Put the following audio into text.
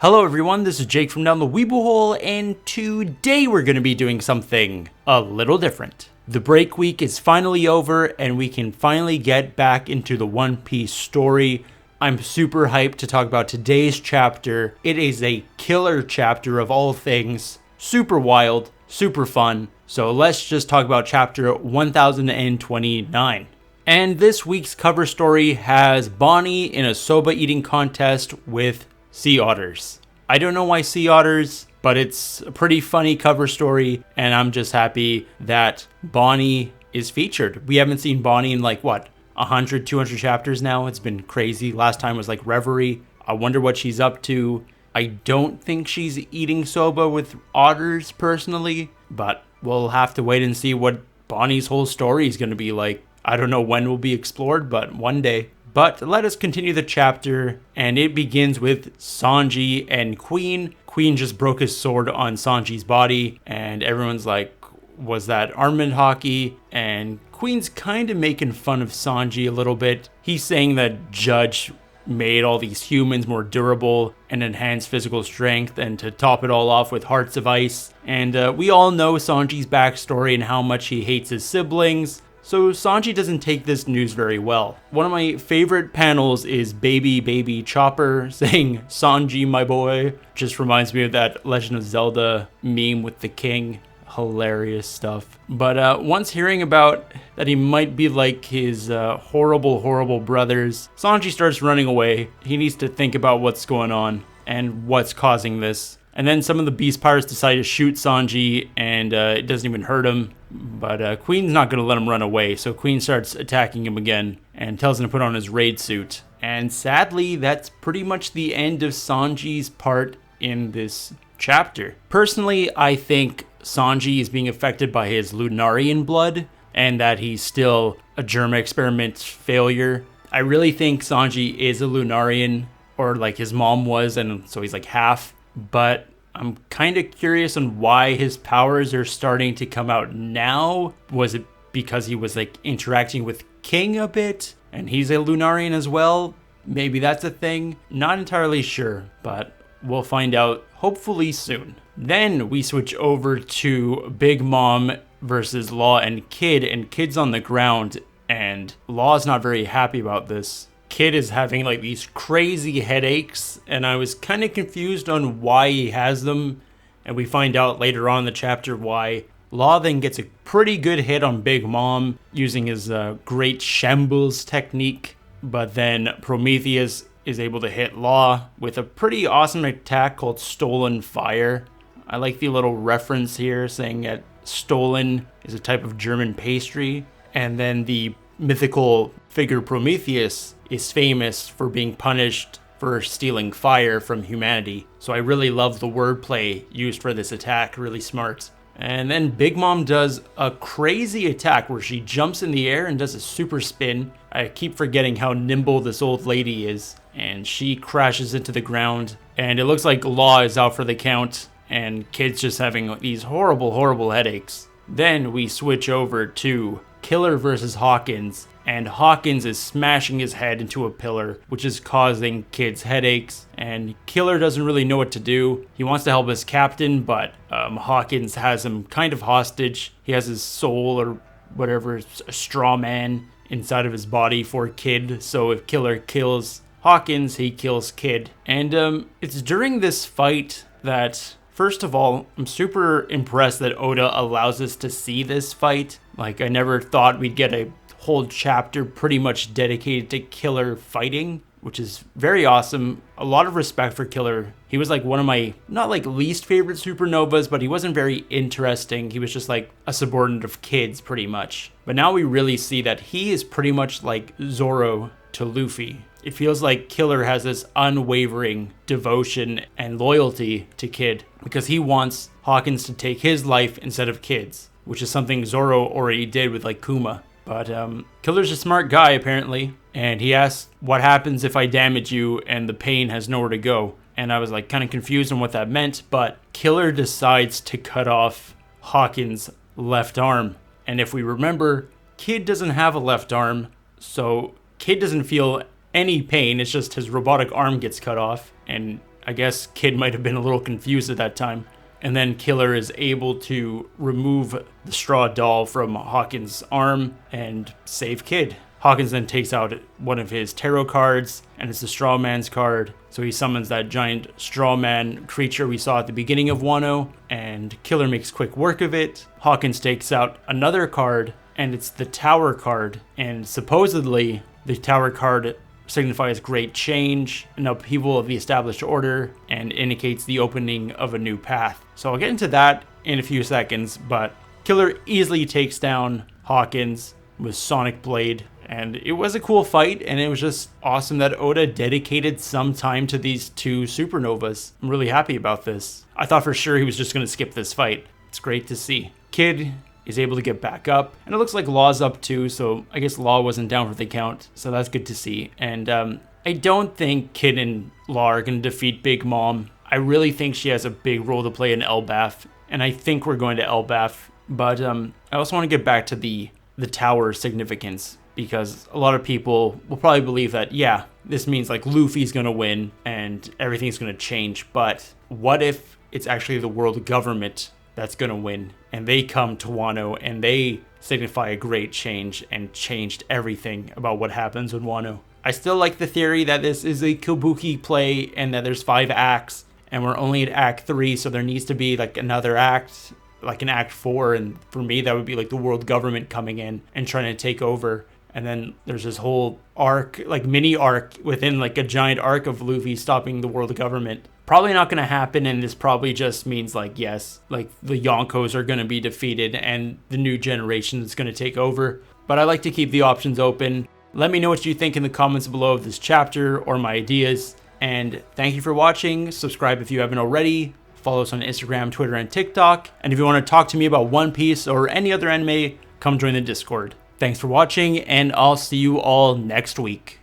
Hello everyone, this is Jake from Down the Weeaboo Hole, and today we're going to be doing something a little different. The break week is finally over, and we can finally get back into the One Piece story. I'm super hyped to talk about today's chapter. It is a killer chapter of all things, super wild, super fun. So let's just talk about chapter 1029. And this week's cover story has Bonnie in a soba eating contest with sea otters. I don't know why sea otters, but it's a pretty funny cover story, and I'm just happy that Bonnie is featured. We haven't seen Bonnie in 100, 200 chapters now. It's been crazy. Last time was Reverie. I wonder what she's up to. I don't think she's eating soba with otters personally, but we'll have to wait and see what Bonnie's whole story is going to be like. I don't know when will be explored, but one day. But let us continue the chapter, and it begins with Sanji and Queen. Queen just broke his sword on Sanji's body, and everyone's like, was that armament hockey? And Queen's kind of making fun of Sanji a little bit. He's saying that Judge made all these humans more durable and enhanced physical strength, and to top it all off with hearts of ice. And we all know Sanji's backstory and how much he hates his siblings. So Sanji doesn't take this news very well. One of my favorite panels is Baby Chopper saying, "Sanji, my boy." Just reminds me of that Legend of Zelda meme with the king. Hilarious stuff. But once hearing about that he might be like his horrible brothers, Sanji starts running away. He needs to think about what's going on and what's causing this. And then some of the Beast Pirates decide to shoot Sanji, and it doesn't even hurt him. But Queen's not going to let him run away, so Queen starts attacking him again and tells him to put on his raid suit. And sadly, that's pretty much the end of Sanji's part in this chapter. Personally, I think Sanji is being affected by his Lunarian blood, and that he's still a Germa experiment failure. I really think Sanji is a Lunarian, or like his mom was, and so he's like half. But I'm kind of curious on why his powers are starting to come out now. Was it because he was interacting with King a bit, and he's a Lunarian as well? Maybe that's a thing. Not entirely sure, but we'll find out hopefully soon. Then we switch over to Big Mom versus Law and Kid's on the ground, and Law's not very happy about this. Kid is having these crazy headaches, and I was kind of confused on why he has them, and we find out later on in the chapter why. Law then gets a pretty good hit on Big Mom using his great shambles technique, but then Prometheus is able to hit Law with a pretty awesome attack called Stolen Fire. I like the little reference here saying that stolen is a type of German pastry, and then the mythical figure Prometheus is famous for being punished for stealing fire from humanity. So I really love the wordplay used for this attack, really smart. And then Big Mom does a crazy attack where she jumps in the air and does a super spin. I keep forgetting how nimble this old lady is. And she crashes into the ground, and it looks like Law is out for the count, and Kid's just having these horrible headaches. Then we switch over to Killer versus Hawkins, and Hawkins is smashing his head into a pillar, which is causing Kid's headaches, and Killer doesn't really know what to do. He wants to help his captain, but Hawkins has him kind of hostage. He has his soul or whatever, a straw man inside of his body for Kid, so if Killer kills Hawkins, he kills Kid. And it's during this fight that, first of all, I'm super impressed that Oda allows us to see this fight. I never thought we'd get a whole chapter pretty much dedicated to Killer fighting, which is very awesome. A lot of respect for Killer. He was one of my, not least favorite supernovas, but he wasn't very interesting. He was just a subordinate of Kid's pretty much. But now we really see that he is pretty much like Zoro to Luffy. It feels like Killer has this unwavering devotion and loyalty to Kid because he wants Hawkins to take his life instead of Kid's, which is something Zoro already did with Kuma. But Killer's a smart guy apparently, and he asks, "What happens if I damage you and the pain has nowhere to go?" And I was kind of confused on what that meant, but Killer decides to cut off Hawkins' left arm. And if we remember, Kid doesn't have a left arm, so Kid doesn't feel any pain. It's just his robotic arm gets cut off, and I guess Kid might have been a little confused at that time. And then Killer is able to remove the straw doll from Hawkins' arm and save Kid. Hawkins then takes out one of his tarot cards, and it's the Straw Man's card. So he summons that giant straw man creature we saw at the beginning of Wano, and Killer makes quick work of it. Hawkins takes out another card, and it's the Tower card. And supposedly, the Tower card signifies great change, an upheaval of the established order, and indicates the opening of a new path. So I'll get into that in a few seconds, but Killer easily takes down Hawkins with Sonic Blade. And it was a cool fight, and it was just awesome that Oda dedicated some time to these two supernovas. I'm really happy about this. I thought for sure he was just going to skip this fight. It's great to see. Kid is able to get back up, and it looks like Law's up too, so I guess Law wasn't down for the count, so that's good to see. And I don't think Kid and Law are going to defeat Big Mom. I really think she has a big role to play in Elbaf, and I think we're going to Elbaf. But I also want to get back to the Tower significance, because a lot of people will probably believe that, yeah, this means like Luffy's gonna win and everything's gonna change. But what if it's actually the world government that's gonna win, and they come to Wano and they signify a great change and changed everything about what happens in Wano? I still like the theory that this is a kabuki play and that there's 5 acts and we're only at act 3, so there needs to be like another act, like an act 4, and for me that would be like the world government coming in and trying to take over. And then there's this whole arc, like mini arc within like a giant arc of Luffy stopping the world government. Probably not going to happen, and this probably just means like, yes, like the Yonkos are going to be defeated and the new generation is going to take over. But I like to keep the options open. Let me know what you think in the comments below of this chapter or my ideas. And thank you for watching. Subscribe if you haven't already. Follow us on Instagram, Twitter, and TikTok. And if you want to talk to me about One Piece or any other anime, come join the Discord. Thanks for watching, and I'll see you all next week.